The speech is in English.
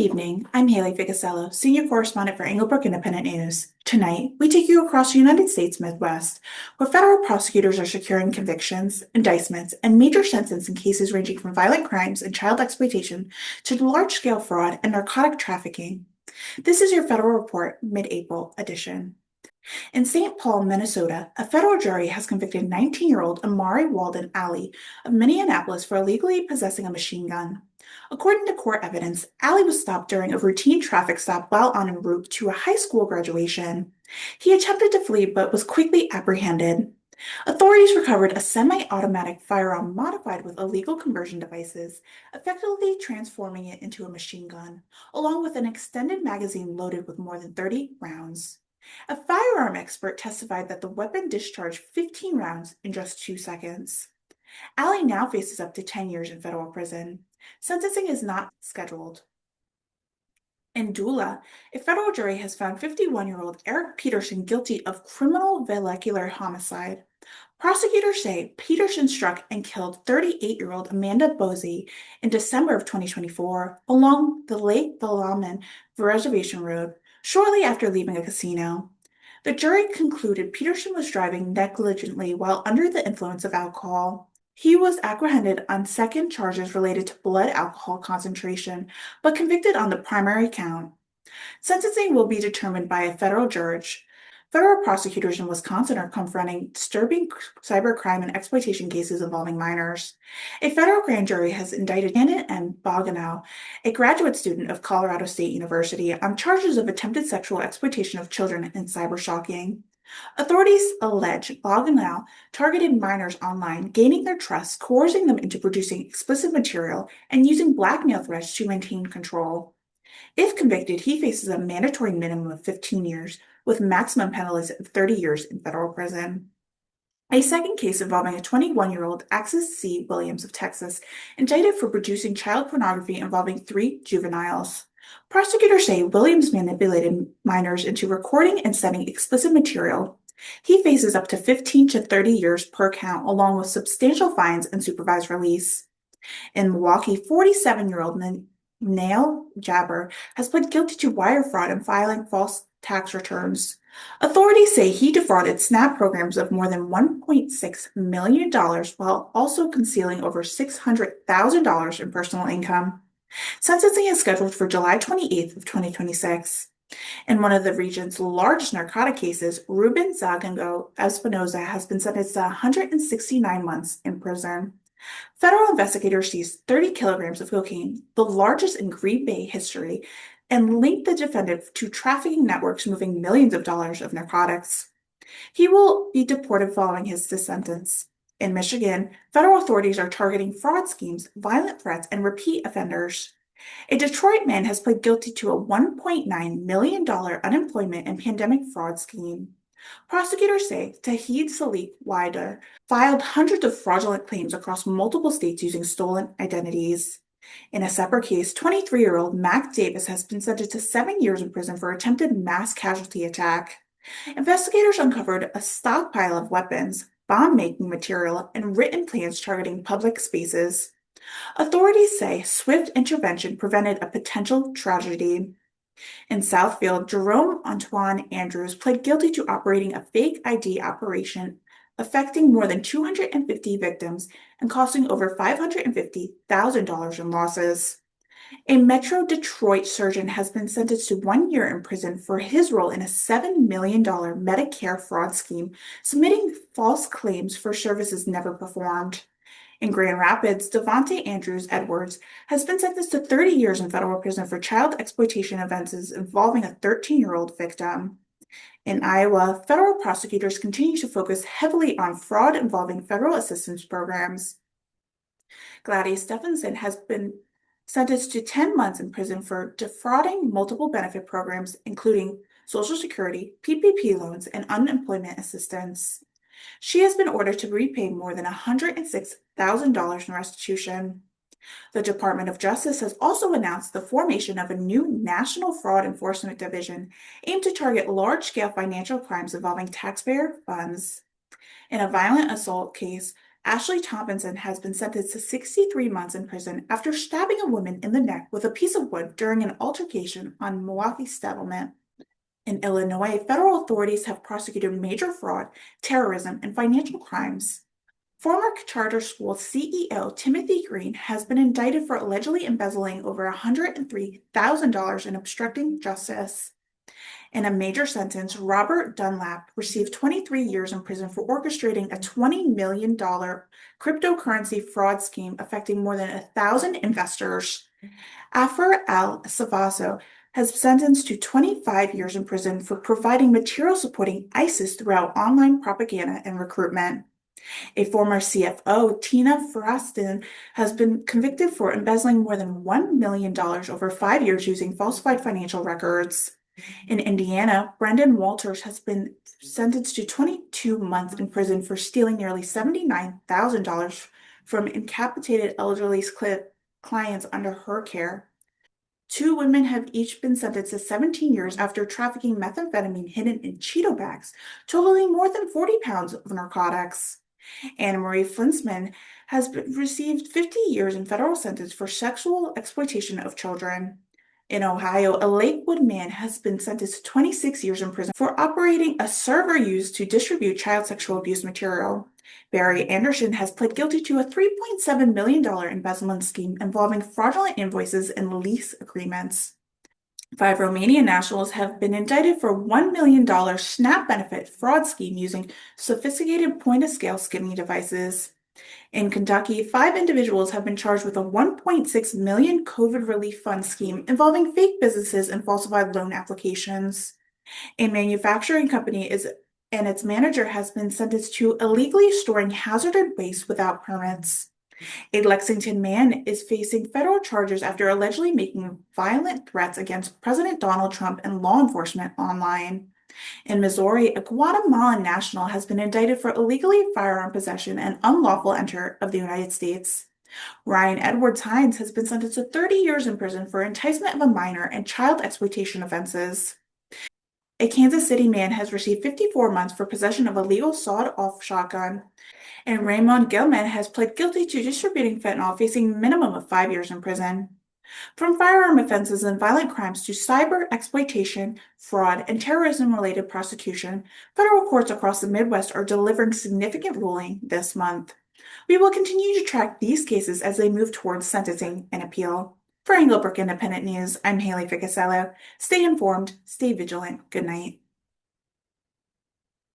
evening. I'm Haylee Ficuciello, Senior Correspondent for Englebrook Independent News. Tonight, we take you across the United States Midwest, where federal prosecutors are securing convictions, indictments, and major sentences in cases ranging from violent crimes and child exploitation to large-scale fraud and narcotic trafficking. This is your Federal Report Mid-April edition. In St. Paul, Minnesota, a federal jury has convicted 19-year-old Amari Walden Alley of Minneapolis for illegally possessing a machine gun. According to court evidence, Alley was stopped during a routine traffic stop while en route to a high school graduation. He attempted to flee but was quickly apprehended. Authorities recovered a semi-automatic firearm modified with illegal conversion devices, effectively transforming it into a machine gun, along with an extended magazine loaded with more than 30 rounds. A firearm expert testified that the weapon discharged 15 rounds in just 2 seconds. Alley now faces up to 10 years in federal prison. Sentencing is not scheduled. In Dula, a federal jury has found 51-year-old Eric Peterson guilty of criminal vehicular homicide. Prosecutors say Peterson struck and killed 38-year-old Amanda Bosey in December of 2024 along the Lake Valaman Reservation Road, shortly after leaving a casino. The jury concluded Peterson was driving negligently while under the influence of alcohol. He was apprehended on second charges related to blood alcohol concentration, but convicted on the primary count. Sentencing will be determined by a federal judge. Federal prosecutors in Wisconsin are confronting disturbing cybercrime and exploitation cases involving minors. A federal grand jury has indicted Shannon M. Boganow, a graduate student of Colorado State University, on charges of attempted sexual exploitation of children and cyberstalking. Authorities allege Boganow targeted minors online, gaining their trust, coercing them into producing explicit material, and using blackmail threats to maintain control. If convicted, he faces a mandatory minimum of 15 years, with maximum penalties of 30 years in federal prison. A second case involving a 21-year-old Axis C. Williams of Texas, indicted for producing child pornography involving 3 juveniles. Prosecutors say Williams manipulated minors into recording and sending explicit material. He faces up to 15 to 30 years per count, along with substantial fines and supervised release. In Milwaukee, 47-year-old Nail Jabber has pled guilty to wire fraud and filing false tax returns. Authorities say he defrauded SNAP programs of more than $1.6 million while also concealing over $600,000 in personal income. Sentencing is scheduled for July 28th of 2026. In one of the region's largest narcotic cases, Ruben Zagango Espinoza has been sentenced to 169 months in prison. Federal investigators seized 30 kilograms of cocaine, the largest in Green Bay history, and linked the defendant to trafficking networks moving millions of dollars of narcotics. He will be deported following his sentence. In Michigan, federal authorities are targeting fraud schemes, violent threats, and repeat offenders. A Detroit man has pled guilty to a $1.9 million unemployment and pandemic fraud scheme. Prosecutors say Tahid Salik Wider filed hundreds of fraudulent claims across multiple states using stolen identities. In a separate case, 23-year-old Mac Davis has been sentenced to 7 years in prison for attempted mass casualty attack. Investigators uncovered a stockpile of weapons, bomb-making material, and written plans targeting public spaces. Authorities say swift intervention prevented a potential tragedy. In Southfield, Jerome Antoine Andrews pled guilty to operating a fake ID operation affecting more than 250 victims and costing over $550,000 in losses. A Metro Detroit surgeon has been sentenced to 1 year in prison for his role in a $7 million Medicare fraud scheme, submitting false claims for services never performed. In Grand Rapids, Devontae Andrews Edwards has been sentenced to 30 years in federal prison for child exploitation offenses involving a 13-year-old victim. In Iowa, federal prosecutors continue to focus heavily on fraud involving federal assistance programs. Gladys Stephenson has been sentenced to 10 months in prison for defrauding multiple benefit programs, including Social Security, PPP loans, and unemployment assistance. She has been ordered to repay more than $106,000 in restitution. The Department of Justice has also announced the formation of a new National Fraud Enforcement Division aimed to target large-scale financial crimes involving taxpayer funds. In a violent assault case, Ashley Tomlinson has been sentenced to 63 months in prison after stabbing a woman in the neck with a piece of wood during an altercation on Milwaukee settlement. In Illinois, federal authorities have prosecuted major fraud, terrorism, and financial crimes. Former charter school CEO Timothy Green has been indicted for allegedly embezzling over $103,000 in obstructing justice. In a major sentence, Robert Dunlap received 23 years in prison for orchestrating a $20 million cryptocurrency fraud scheme affecting more than 1,000 investors. Afar al-Savaso has sentenced to 25 years in prison for providing material supporting ISIS throughout online propaganda and recruitment. A former CFO, Tina Farastin, has been convicted for embezzling more than $1 million over 5 years using falsified financial records. In Indiana, Brendan Walters has been sentenced to 22 months in prison for stealing nearly $79,000 from incapacitated elderly clients under her care. 2 women have each been sentenced to 17 years after trafficking methamphetamine hidden in Cheeto bags, totaling more than 40 pounds of narcotics. Anna Marie Flinsman has received 50 years in federal sentence for sexual exploitation of children. In Ohio, a Lakewood man has been sentenced to 26 years in prison for operating a server used to distribute child sexual abuse material. Barry Anderson has pled guilty to a $3.7 million embezzlement scheme involving fraudulent invoices and lease agreements. 5 Romanian nationals have been indicted for $1 million SNAP benefit fraud scheme using sophisticated point-of-sale skimming devices. In Kentucky, 5 individuals have been charged with a $1.6 million COVID relief fund scheme involving fake businesses and falsified loan applications. A manufacturing company and its manager has been sentenced to illegally storing hazardous waste without permits. A Lexington man is facing federal charges after allegedly making violent threats against President Donald Trump and law enforcement online. In Missouri, a Guatemalan national has been indicted for illegally firearm possession and unlawful entry of the United States. Ryan Edwards Hines has been sentenced to 30 years in prison for enticement of a minor and child exploitation offenses. A Kansas City man has received 54 months for possession of a legal sawed-off shotgun. And Raymond Gilman has pled guilty to distributing fentanyl, facing a minimum of 5 years in prison. From firearm offenses and violent crimes to cyber exploitation, fraud, and terrorism-related prosecution, federal courts across the Midwest are delivering significant ruling this month. We will continue to track these cases as they move towards sentencing and appeal. For Englebrook Independent News, I'm Haylee Ficuciello. Stay informed, stay vigilant. Good night.